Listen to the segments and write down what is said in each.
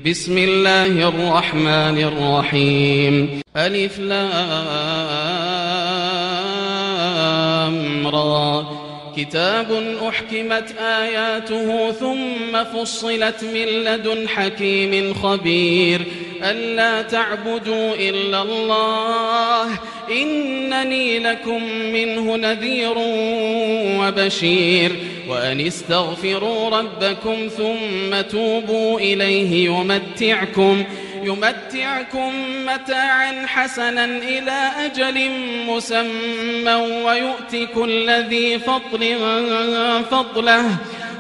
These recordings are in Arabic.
بسم الله الرحمن الرحيم. ألف لام را. كتاب أحكمت آياته ثم فصلت من لدن حكيم خبير ألا تعبدوا إلا الله إنني لكم منه نذير وبشير وأن استغفروا ربكم ثم توبوا إليه يمتعكم متاعا حسنا إلى أجل مسمى ويؤتي كل ذي فضل فضله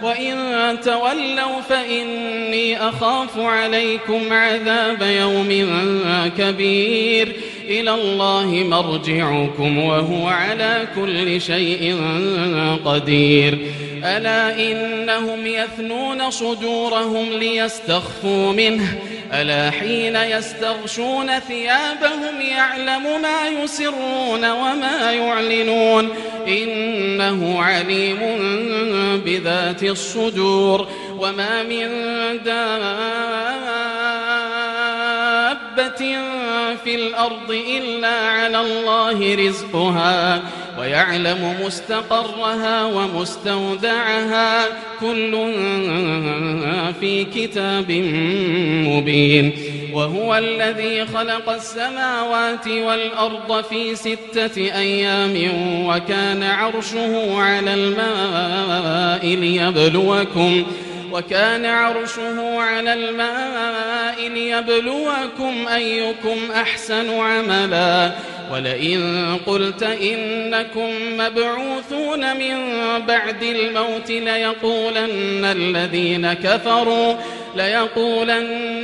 وإن تولوا فإني أخاف عليكم عذاب يوم كبير إلى الله مرجعكم وهو على كل شيء قدير ألا إنهم يثنون صدورهم ليستخفوا منه ألا حين يستغشون ثيابهم يعلم ما يسرون وما يعلنون إنه عليم بذات الصدور وما من دابة في الأرض إلا على الله رزقها ويعلم مستقرها ومستودعها كل في كتاب مبين وهو الذي خلق السماوات والأرض في 6 أيام وكان عرشه على الماء ليبلوكم أيكم أحسن عملا ولئن قلت إنكم مبعوثون من بعد الموت ليقولن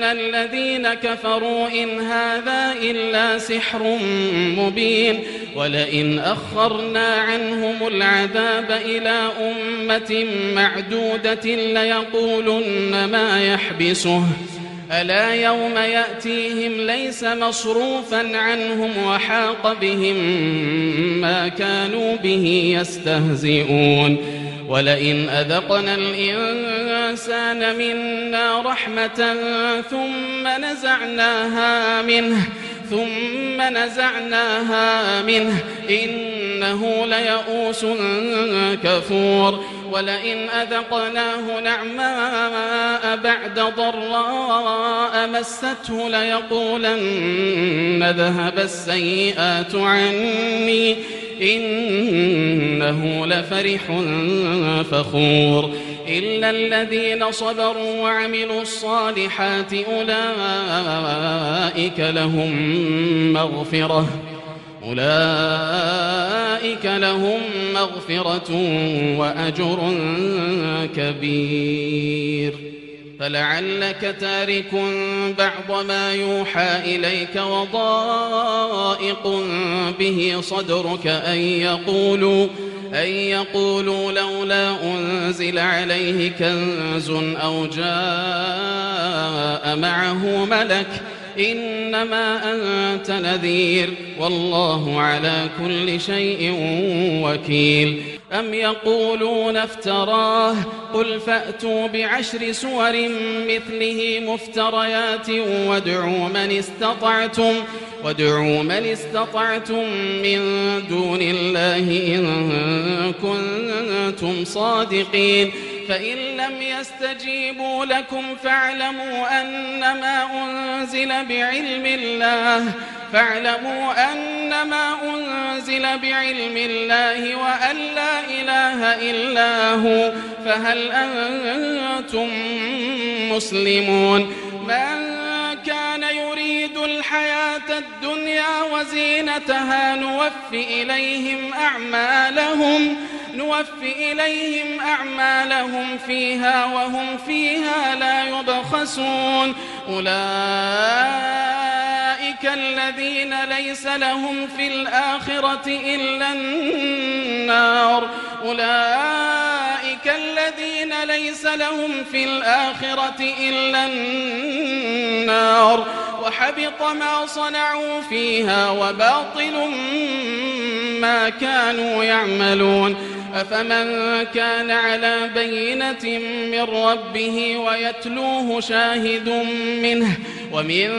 الذين كفروا إن هذا إلا سحر مبين ولئن أخرنا عنهم العذاب إلى أمة معدودة ليقولن ما يحبسه ألا يوم يأتيهم ليس مصروفا عنهم وحاق بهم ما كانوا به يستهزئون ولئن أذقنا الإنسان منا رحمة ثم نزعناها منه إنه ليئوس كفور ولئن أذقناه نعماء بعد ضراء مسته ليقولن ذهب السيئات عني إنه لفرح فخور إلا الذين صبروا وعملوا الصالحات أولئك لهم مغفرة وأجر كبير فلعلك تارك بعض ما يوحى إليك وضائق به صدرك أن يقولوا لولا أنزل عليه كنز أو جاء معه ملك إنما أنت نذير والله على كل شيء وكيل أم يقولون افتراه قل فأتوا ب10 سور مثله مفتريات وادعوا من استطعتم من دون الله إن كنتم صادقين فإن لم يستجيبوا لكم فاعلموا أنما أنزل بعلم الله وأن لا إله إلا هو فهل أنتم مسلمون من كان يريد الحياة الدنيا وزينتها نوفي إليهم أعمالهم فيها وهم فيها لا يبخسون أولئك الذين ليس لهم في الآخرة إلا النار وحبط ما صنعوا فيها وباطل ما كانوا يعملون أفمن كان على بينة من ربه ويتلوه شاهد منه ومن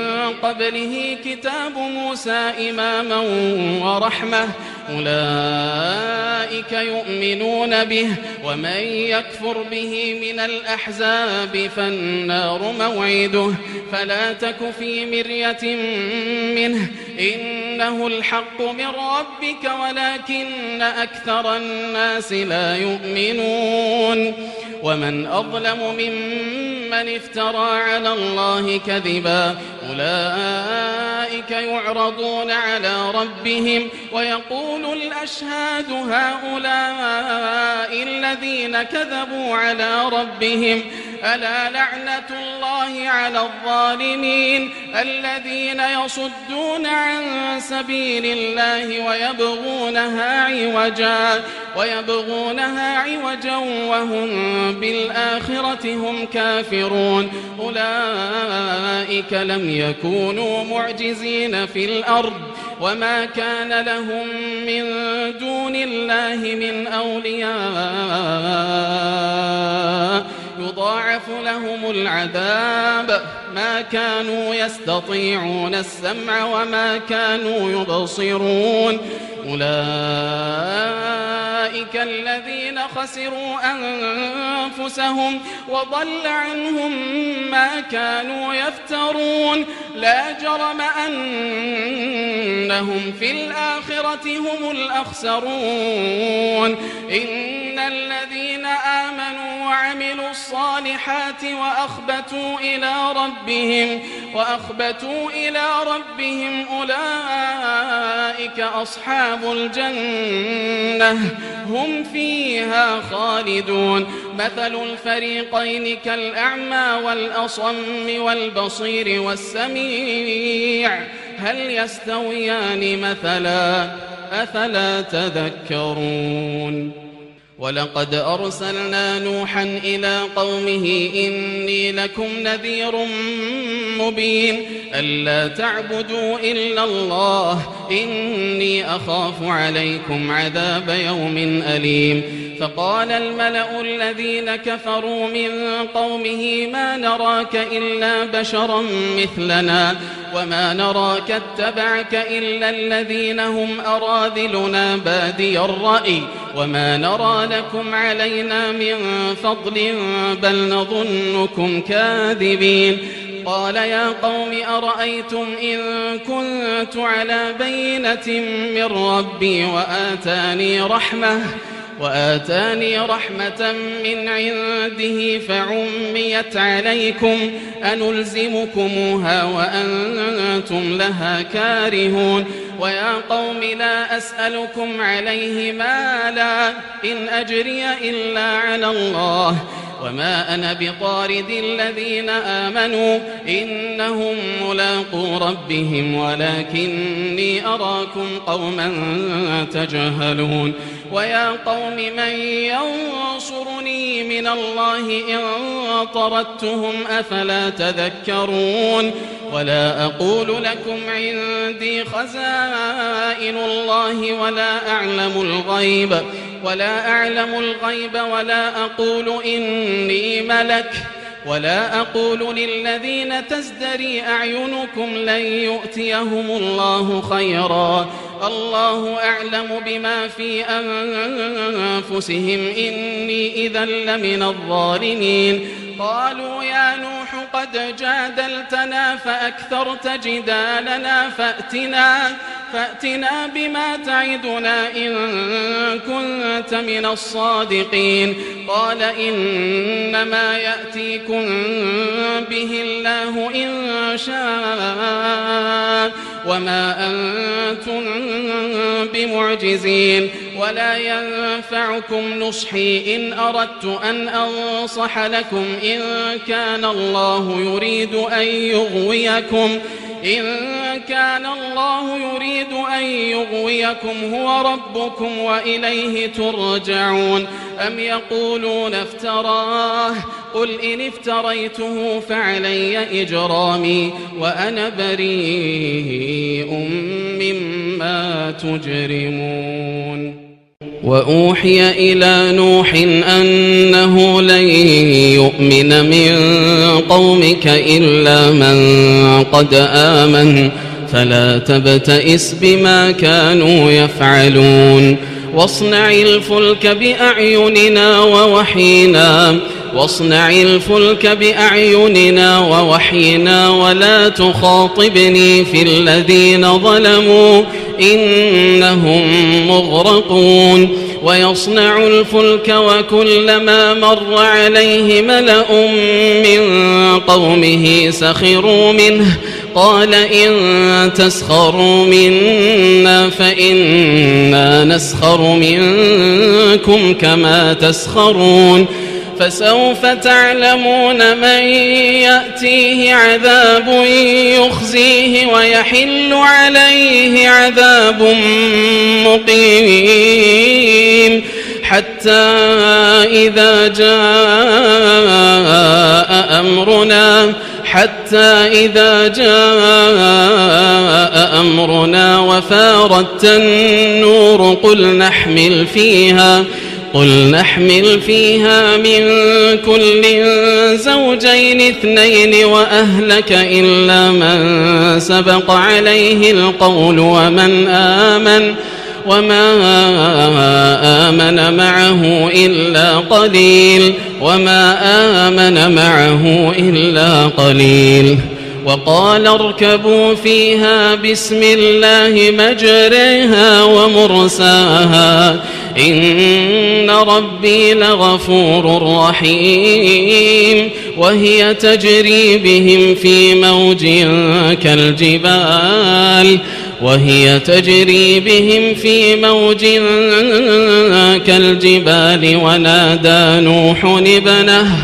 قبله كتاب موسى إماما ورحمة أولئك يؤمنون به ومن يكفر به من الأحزاب فالنار موعده فلا تك في مرية منه إنه الحق من ربك ولكن أكثر الناس لا يؤمنون ومن أظلم ممن افترى على الله كذبا أولئك يعرضون على ربهم ويقول الأشهاد هؤلاء الذين كذبوا على ربهم ألا لعنة الله على الظالمين الذين يصدون عن سبيل الله ويبغونها عوجا وهم بالآخرة هم كافرون أولئك لم يكونوا معجزين في الأرض وما كان لهم من دون الله من أولياء يضاعف لهم العذاب ما كانوا يستطيعون السمع وما كانوا يبصرون أولئك الذين خسروا أنفسهم وضل عنهم ما كانوا يفترون لا جرم أنهم في الآخرة هم الأخسرون إن الذين آمنوا وعملوا الصالحات وأخبتوا إلى ربهم أولئك أصحاب الجنة هم فيها خالدون مثل الفريقين كالأعمى والأصم والبصير والسميع هل يستويان مثلا أفلا تذكرون ولقد أرسلنا نوحا إلى قومه إني لكم نذير مبين ألا تعبدوا إلا الله إني أخاف عليكم عذاب يوم أليم فقال الملأ الذين كفروا من قومه ما نراك إلا بشرا مثلنا وما نراك اتبعك إلا الذين هم أراذلنا بادي الرأي وما نرى لكم علينا من فضل بل نظنكم كاذبين قال يا قوم أرأيتم إن كنت على بينة من ربي وآتاني رحمة من عنده فعميت عليكم أنلزمكموها وأنتم لها كارهون ويا قوم لا أسألكم عليه مالا إن أجري إلا على الله وما أنا بطارد الذين آمنوا إنهم ملاقو ربهم ولكني أراكم قوما تجهلون ويا قوم من ينصرني من الله إن طردتهم أفلا تذكرون ولا أقول لكم عندي خزائن الله ولا أعلم الغيب ولا أقول إني ملك ولا أقول للذين تزدري أعينكم لن يؤتيهم الله خيرا الله أعلم بما في أنفسهم إني إذا لمن الظالمين قالوا يا نوح قد جادلتنا فأكثرت جدالنا فأتنا بما تعدنا إن كنت من الصادقين قال إنما يأتيكم به الله إن شاء وما أنتم بمعجزين ولا ينفعكم نصحي إن أردت أن أنصح لكم إن كان الله يريد أن يغويكم هو ربكم وإليه ترجعون أم يقولون افتراه قل إن افتريته فعلي إجرامي وأنا بريء مما تجرمون وأوحي إلى نوح أنه لن يؤمن من قومك إلا من قد آمن فلا تبتئس بما كانوا يفعلون واصنع الفلك بأعيننا ووحينا ولا تخاطبني في الذين ظلموا إنهم مغرقون ويصنع الفلك وكلما مر عليه ملأ من قومه سخروا منه قال إن تسخروا منا فإنا نسخر منكم كما تسخرون فسوف تعلمون من يأتيه عذاب يخزيه ويحل عليه عذاب مقيم حتى إذا جاء أمرنا وفارت النور قل نحمل فيها من كل زوجين اثنين وأهلك إلا من سبق عليه القول وما آمن معه إلا قليل وقال اركبوا فيها بسم الله مجريها ومرساها إن ربي لغفور رحيم وهي تجري بهم في موج كالجبال ونادى نوح ابنه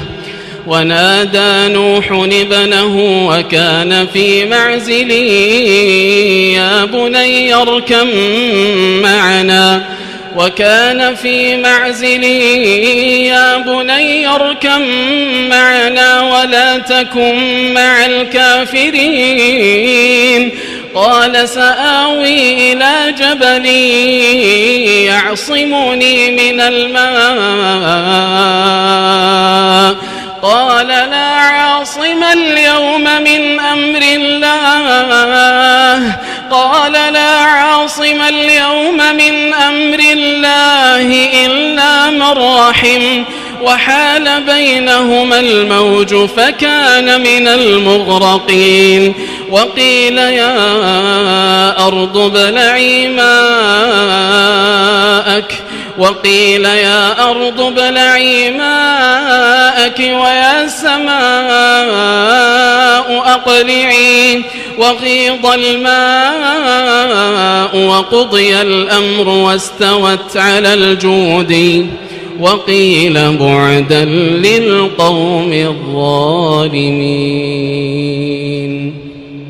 وكان في معزل يا بني اركم معنا ولا تكن مع الكافرين قال سآوي إلى جبل يعصمني من الماء قال لا عاصم اليوم من أمر الله إلا من رحم وحال بينهما الموج فكان من المغرقين وقيل يا أرض ابلعي ماءك ويا سماء أقلعي وغيض الماء وقضي الأمر واستوت على الجود وقيل بعدا للقوم الظالمين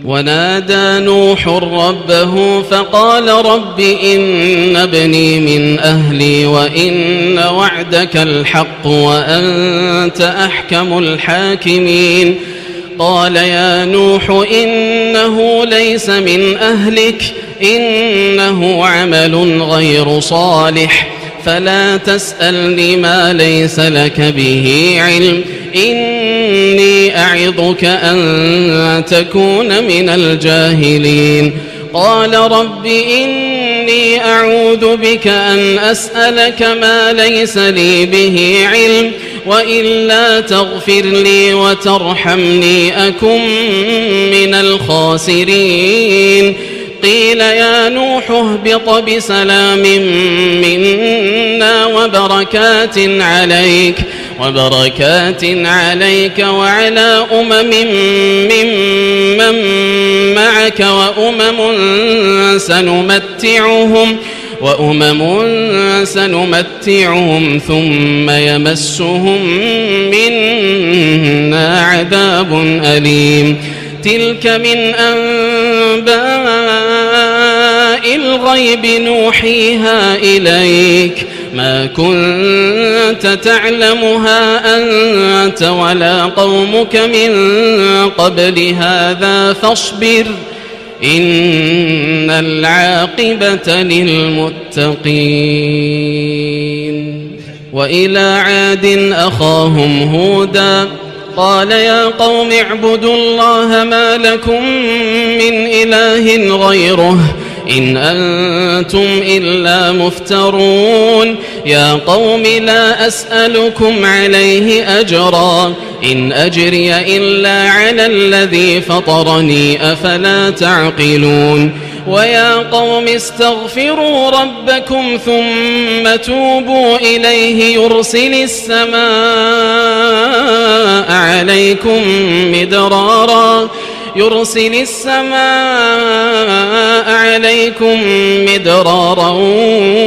ونادى نوح ربه فقال رب إن ابني من أهلي وإن وعدك الحق وأنت أحكم الحاكمين قال يا نوح إنه ليس من أهلك إنه عمل غير صالح فلا تسألني ما ليس لك به علم إني أعظك أن تكون من الجاهلين قال رب إني أعوذ بك أن أسألك ما ليس لي به علم وإلا تغفر لي وترحمني أكن من الخاسرين قيل يا نوح اهبط بسلام منا وبركات عليك وعلى ممن معك وأمم سنمتعهم ثم يمسهم منا عذاب أليم تلك من أنباء الغيب نوحيها إليك ما كنت تعلمها أنت ولا قومك من قبل هذا إن العاقبة للمتقين. وإلى عاد أخاهم هودا قال يا قوم اعبدوا الله ما لكم من إله غيره إن أنتم إلا مفترون. يا قوم لا أسألكم عليه أجرا إن أجري إلا على الذي فطرني أفلا تعقلون. ويا قوم استغفروا ربكم ثم توبوا إليه يرسل السماء عليكم مدرارا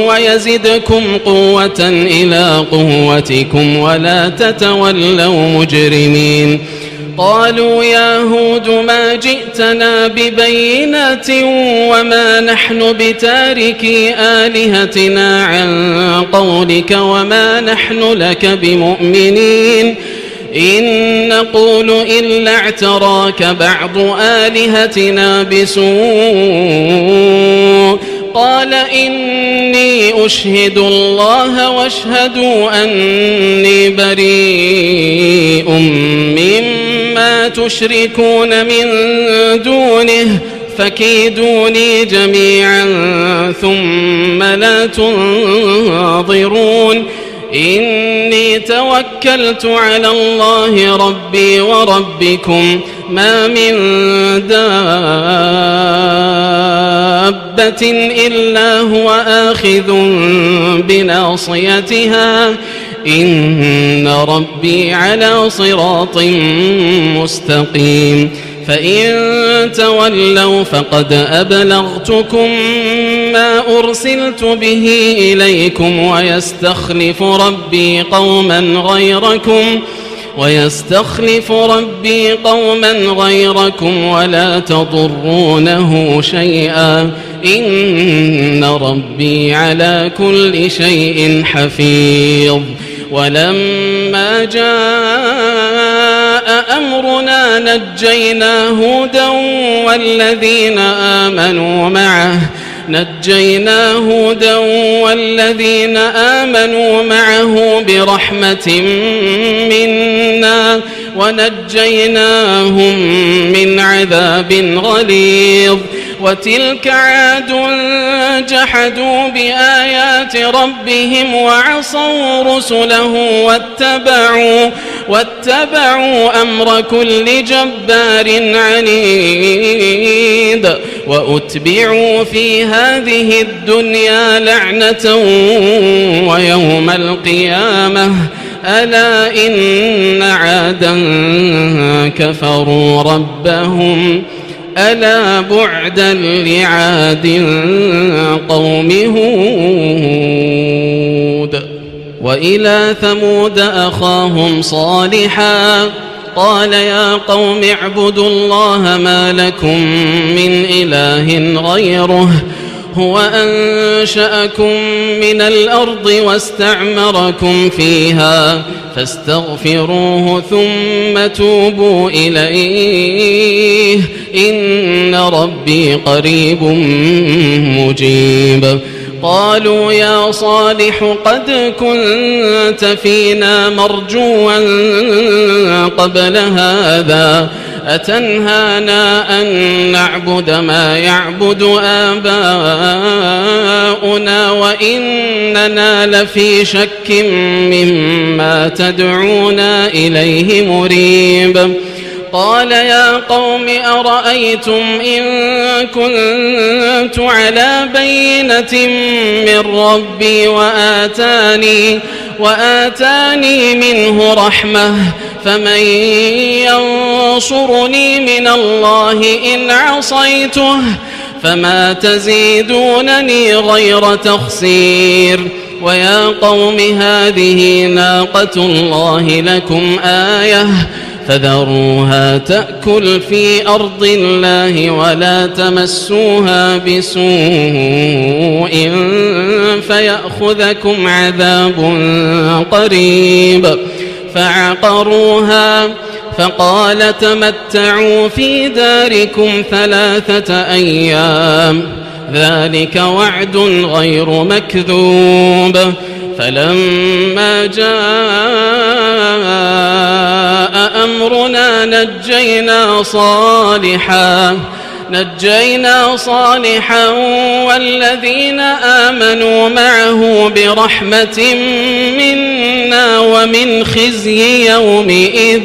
ويزدكم قوة إلى قوتكم ولا تتولوا مجرمين. قالوا يا هود ما جئتنا ببينة وما نحن بتاركي آلهتنا عن قولك وما نحن لك بمؤمنين إن نقول إلا اعتراك بعض آلهتنا بسوء. قال إني أشهد الله واشهدوا أني بريء مما تشركون من دونه فكيدوني جميعا ثم لا تنظرون. إني توكلت على الله ربي وربكم ما من دابة إلا هو آخذ بناصيتها إن ربي على صراط مستقيم. فإن تولوا فقد أبلغتكم ما أرسلت به إليكم ويستخلف ربي قوما غيركم ولا تضرونه شيئا إن ربي على كل شيء حفيظ. ولما جاء أمرنا نجينا هودا والذين آمنوا معه برحمة منا ونجيناهم من عذاب غليظ. وتلك عاد جحدوا بآيات ربهم وعصوا رسله واتبعوا أمر كل جبار عنيد. وأتبعوا في هذه الدنيا لعنة ويوم القيامة ألا إن عادا كفروا ربهم ألا بعدا لعاد قوم هود. وإلى ثمود أخاهم صالحا قال يا قوم اعبدوا الله ما لكم من إله غيره هو أنشأكم من الأرض واستعمركم فيها فاستغفروه ثم توبوا إليه إن ربي قريب مجيب. قالوا يا صالح قد كنت فينا مرجوا قبل هذا أتنهانا أن نعبد ما يعبد آباؤنا وإننا لفي شك مما تدعونا إليه مريب. قال يا قوم أرأيتم إن كنت على بينة من ربي وآتاني منه رحمة فمن ينصرني من الله إن عصيته فما تزيدونني غير تخسير. ويا قوم هذه ناقة الله لكم آية فذروها تأكل في أرض الله ولا تمسوها بسوء فيأخذكم عذاب قريب. فعقروها فقال تمتعوا في داركم 3 أيام ذلك وعد غير مكذوب. فلما جاء أمرنا نجينا صالحا والذين آمنوا معه برحمة منا ومن خزي يومئذ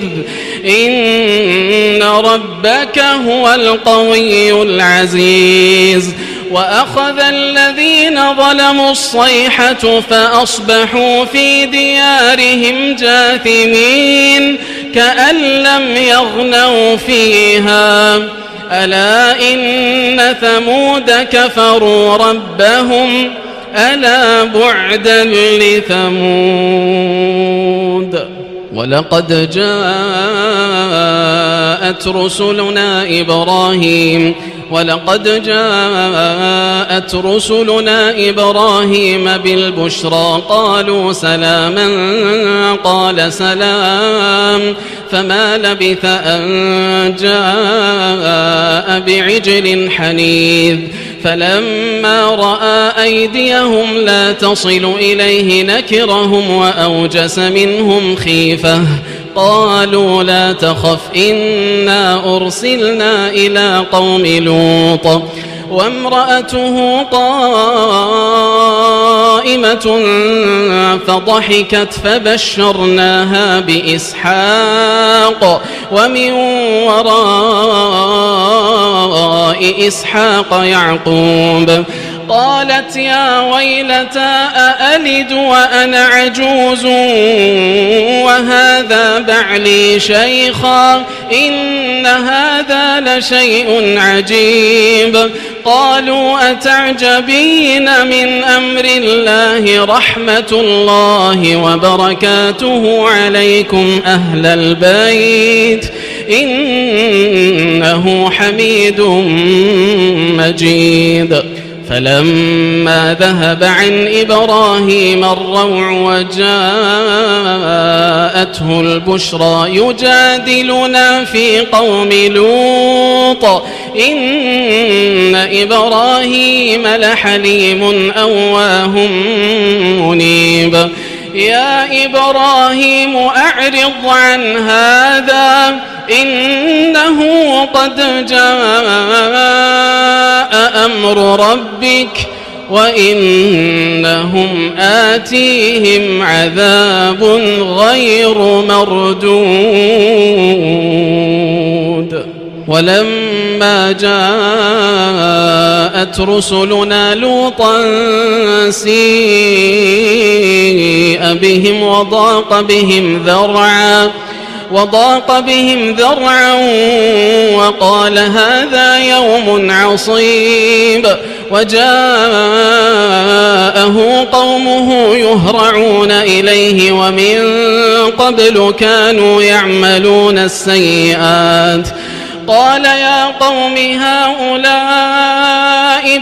إن ربك هو القوي العزيز. وأخذ الذين ظلموا الصيحة فأصبحوا في ديارهم جاثمين كأن لم يغنوا فيها ألا إن ثمود كفروا ربهم ألا بعدا لثمود. ولقد جاءت رسلنا إبراهيم بالبشرى قالوا سلاما قال سلام فما لبث أن جاء بعجل حنيذ. فلما رأى أيديهم لا تصل إليه نكرهم وأوجس منهم خيفة قالوا لا تخف إنا أرسلنا إلى قوم لوط وامرأته قائمة فضحكت فبشرناها بإسحاق ومن وراء إسحاق يعقوب. قالت يا ويلتى أألد وأنا عجوز وهذا بعلي شيخا إن هذا لشيء عجيب. قالوا أتعجبين من أمر الله رحمة الله وبركاته عليكم أهل البيت إنه حميد مجيد. فلما ذهب عن إبراهيم الروع وجاءته البشرى يجادلنا في قوم لوط إن إبراهيم لحليم أواه منيب. يا إبراهيم أعرض عن هذا إنه قد جاء أمر ربك وإنهم آتيهم عذاب غير مردود. ولما جاءت رسلنا لوطا سيء بهم وضاق بهم ذرعا وقال هذا يوم عصيب. وجاءه قومه يهرعون إليه ومن قبل كانوا يعملون السيئات. قال يا قوم هؤلاء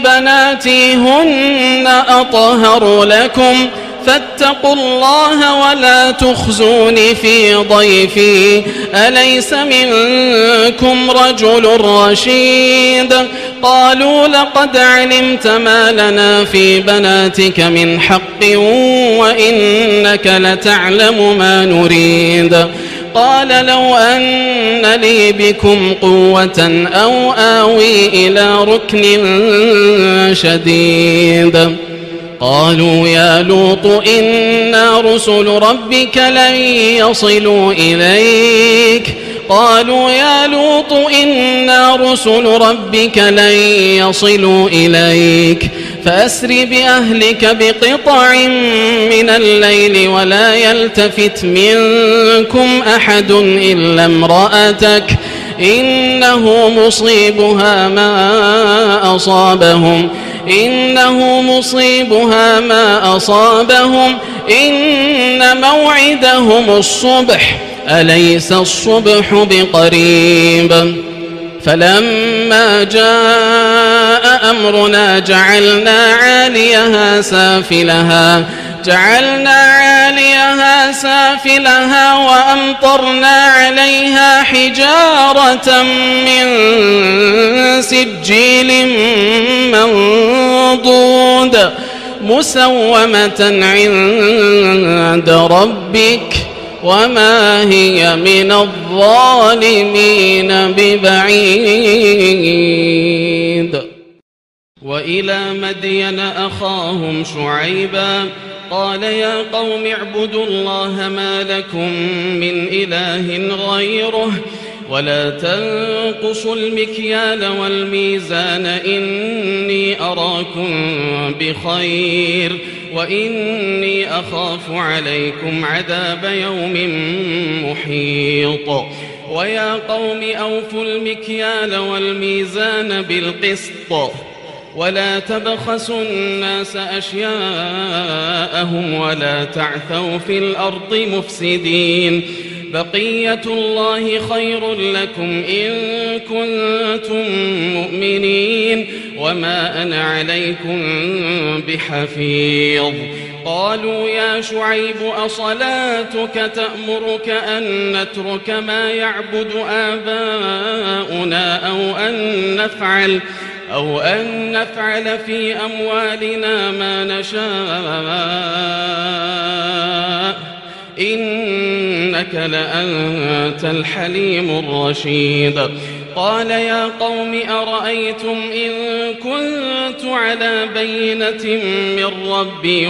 بناتي هن أطهر لكم فاتقوا الله ولا تخزوني في ضيفي أليس منكم رجل رشيد. قالوا لقد علمت ما لنا في بناتك من حق وإنك لتعلم ما نريد. قال لو أن لي بكم قوة أو آوي إلى ركن شديد. قالوا يا لوط إنا رسل ربك لن يصلوا إليك فأسر بأهلك بقطع من الليل ولا يلتفت منكم أحد إلا امرأتك إنه مصيبها ما أصابهم إن موعدهم الصبح أليس الصبح بقريب. فلما جاء أمرنا جعلنا جعلنا عاليها سافلها وأمطرنا عليها حجارة من سجيل منضود مسومة عند ربك وما هي من الظالمين ببعيد. وإلى مدين أخاهم شعيبا قال يا قوم اعبدوا الله ما لكم من إله غيره ولا تنقصوا المكيال والميزان إني أراكم بخير وإني أخاف عليكم عذاب يوم محيط. ويا قوم أوفوا المكيال والميزان بالقسط ولا تبخسوا الناس أشياءهم ولا تعثوا في الأرض مفسدين بقية الله خير لكم إن كنتم مؤمنين وما أنا عليكم بحفيظ. قالوا يا شعيب أصلاتك تأمرك أن نترك ما يعبد آباؤنا أو أن نفعل في أموالنا ما نشاء إنك لأنت الحليم الرشيد. قال يا قوم أرأيتم إن كنت على بينة من ربي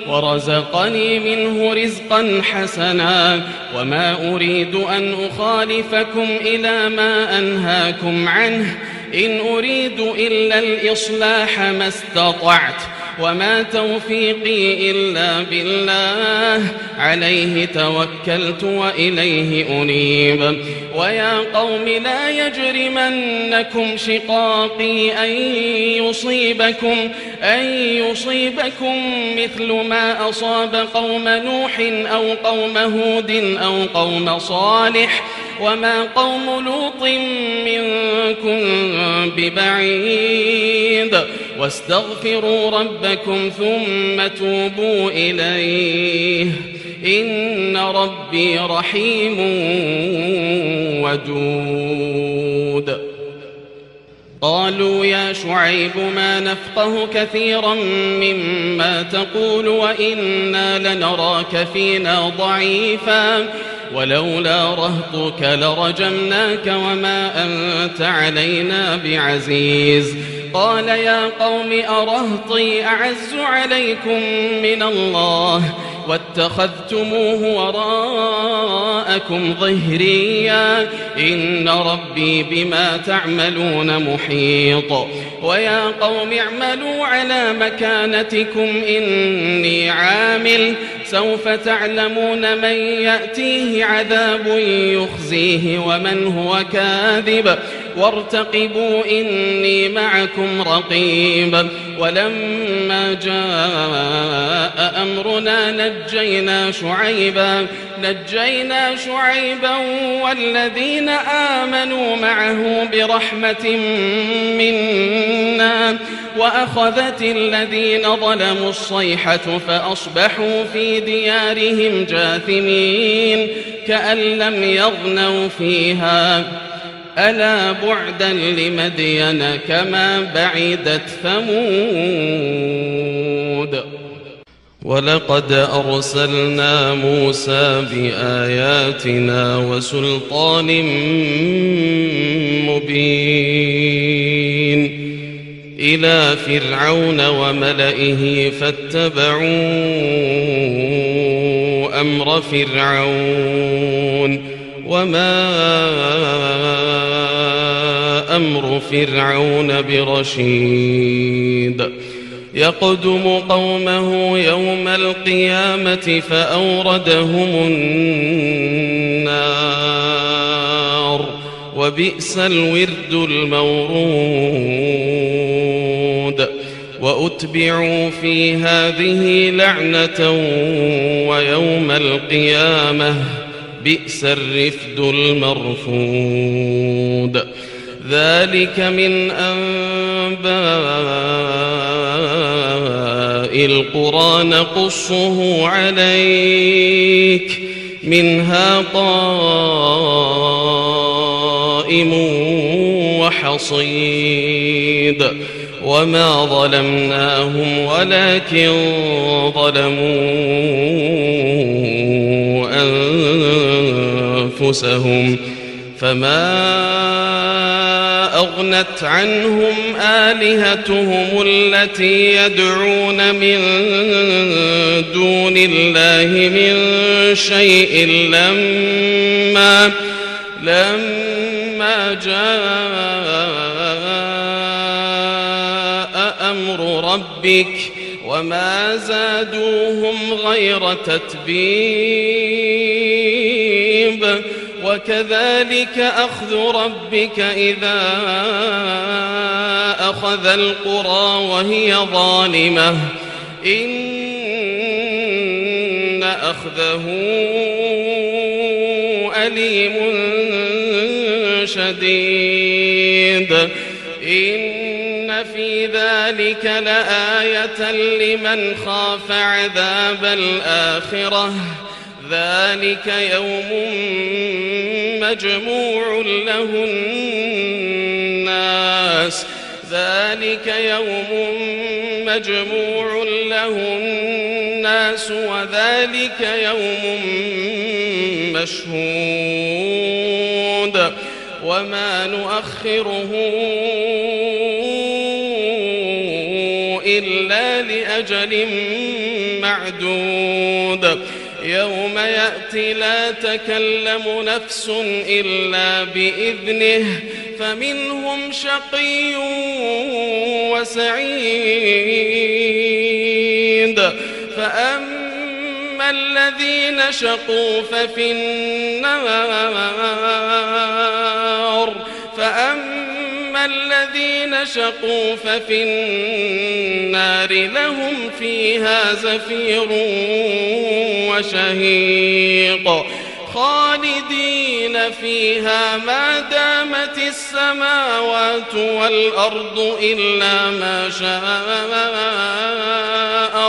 ورزقني منه رزقا حسنا وما أريد أن أخالفكم إلى ما أنهاكم عنه إن أريد إلا الإصلاح ما استطعت وما توفيقي إلا بالله عليه توكلت وإليه أنيب. ويا قوم لا يجرمنكم شقاقي أن يصيبكم مثل ما أصاب قوم نوح أو قوم هود أو قوم صالح وما قوم لوط منكم ببعيد واستغفروا ربكم ثم توبوا إليه إن ربي رحيم ودود. قالوا يا شعيب ما نفقه كثيرا مما تقول وإنا لنراك فينا ضعيفا ولولا رهطك لرجمناك وما أنت علينا بعزيز. قال يا قوم أرهطي أعز عليكم من الله واتخذتموه وراءكم ظهريا إن ربي بما تعملون محيط. ويا قوم اعملوا على مكانتكم إني عامل سوف تعلمون من يأتيه عذاب يخزيه ومن هو كاذب وارتقبوا إني معكم رقيب. ولما جاء أمرنا نجينا شعيبا والذين آمنوا معه برحمة منا وأخذت الذين ظلموا الصيحة فأصبحوا في ديارهم جاثمين كأن لم يغنوا فيها ألا بعدا لمدين كما بعدت ثمود. ولقد أرسلنا موسى بآياتنا وسلطان مبين إلى فرعون وملئه فاتبعوا أمر فرعون وما أمر فرعون برشيد. يقدم قومه يوم القيامة فأوردهم النار وبئس الورد المورود. وأتبعوا في هذه لعنة ويوم القيامة بئس الرفد المرفود. ذلك من أنباء القرى نقصه عليك منها قائم وحصيد وما ظلمناهم ولكن ظلموا أنفسهم فما أغنت عنهم آلهتهم التي يدعون من دون الله من شيء لما جاء أمر ربك وما زادوهم غير تتبيب وكذلك أخذ ربك إذا أخذ القرى وهي ظالمة إن أخذه أليم شديد إن في ذلك لآية لمن خاف عذاب الآخرة ذلك يوم مجموع له الناس وذلك يوم مشهود وما نؤخره إلا لأجل معدود يوم يأتي لا تكلم نفس إلا بإذنه فمنهم شقي وسعيد فأما الذين شقوا ففي النار لهم فيها زفير وشهيق خالدين فيها ما دامت السماوات والأرض إلا ما شاء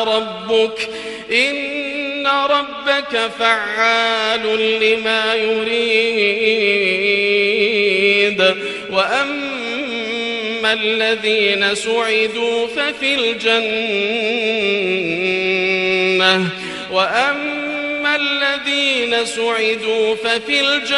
ربك إن ربك فعال لما وأما الذين سعدوا ففي الجنة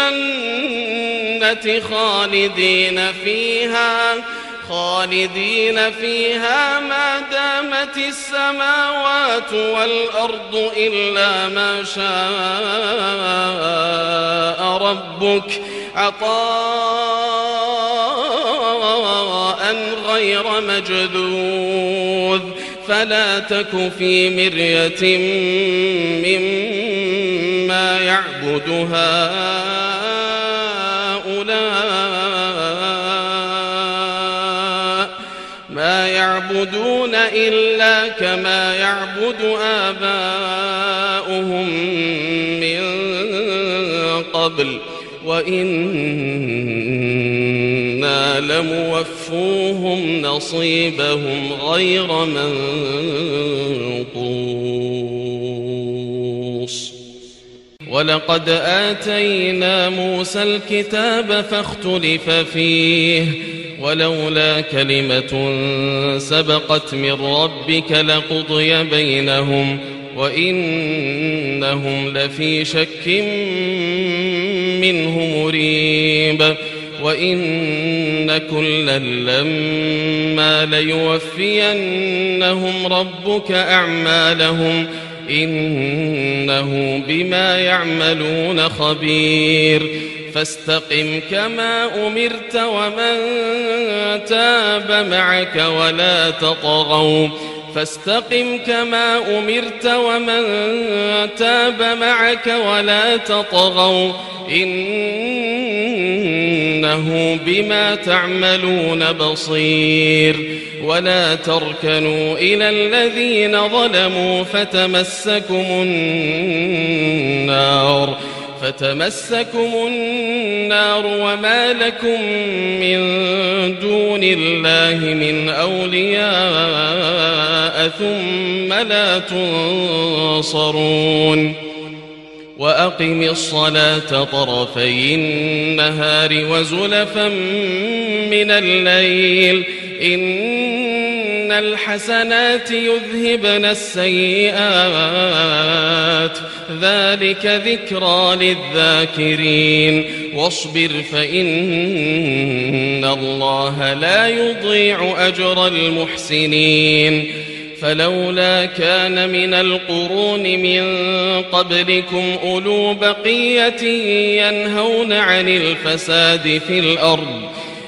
خالدين فيها ما دامت السماوات والأرض إلا ما شاء ربك عطاء غير مجذوذ فلا تك في مرية مما يعبد هؤلاء ما يعبدون إلا كما يعبد آباؤهم من قبل وإنا لموفوهم نصيبهم غير منقوص ولقد آتينا موسى الكتاب فاختلف فيه ولولا كلمة سبقت من ربك لقضي بينهم وإنهم لفي شك منه مريب وإن كلا لما ليوفينهم ربك أعمالهم إنه بما يعملون خبير فاستقم كما أمرت ومن تاب معك ولا تطغوا إنه بما تعملون بصير ولا تركنوا إلى الذين ظلموا فتمسكم النار فتمسكم النار وما لكم من دون الله من أولياء ثم لا تنصرون وأقم الصلاة طرفي النهار وزلفا من الليل إن الحسنات يذهبن السيئات ذلك ذكرى للذاكرين واصبر فإن الله لا يضيع أجر المحسنين فلولا كان من القرون من قبلكم أولو بقية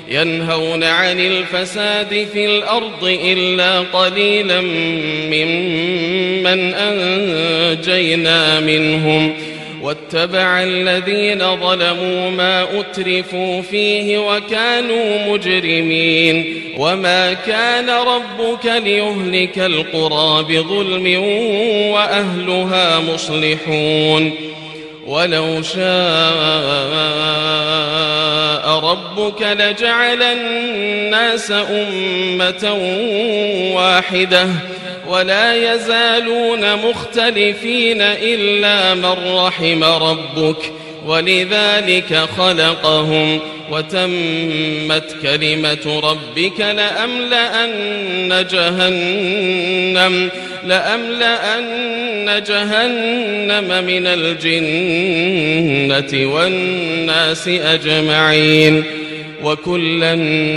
ينهون عن الفساد في الأرض إلا قليلا ممن أنجينا منهم واتبع الذين ظلموا ما أترفوا فيه وكانوا مجرمين وما كان ربك ليهلك القرى بظلم وأهلها مصلحون ولو شاء ربك لجعل الناس أمة واحدة ولا يزالون مختلفين إلا من رحم ربك ولذلك خلقهم وتمت كلمة ربك لأملأن جهنم من الجنة والناس أجمعين وكلا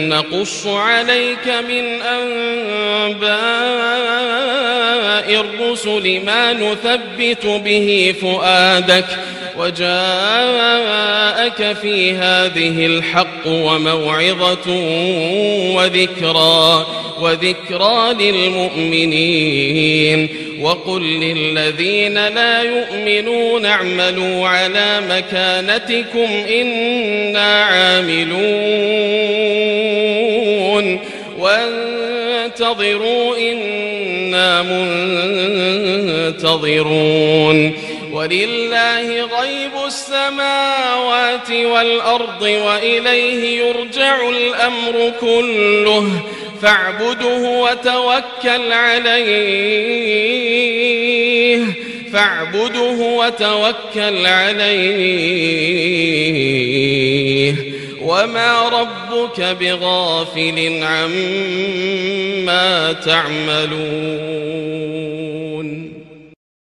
نقص عليك من أنباء الرسل ما نثبت به فؤادك وجاءك في هذه الحق وموعظة وذكرى للمؤمنين وقل للذين لا يؤمنون اعملوا على مكانتكم إنا عاملون وانتظروا إنا منتظرون ولله غيب السماوات والأرض وإليه يرجع الأمر كله فاعبده وتوكل عليه وما ربك بغافل عما تعملون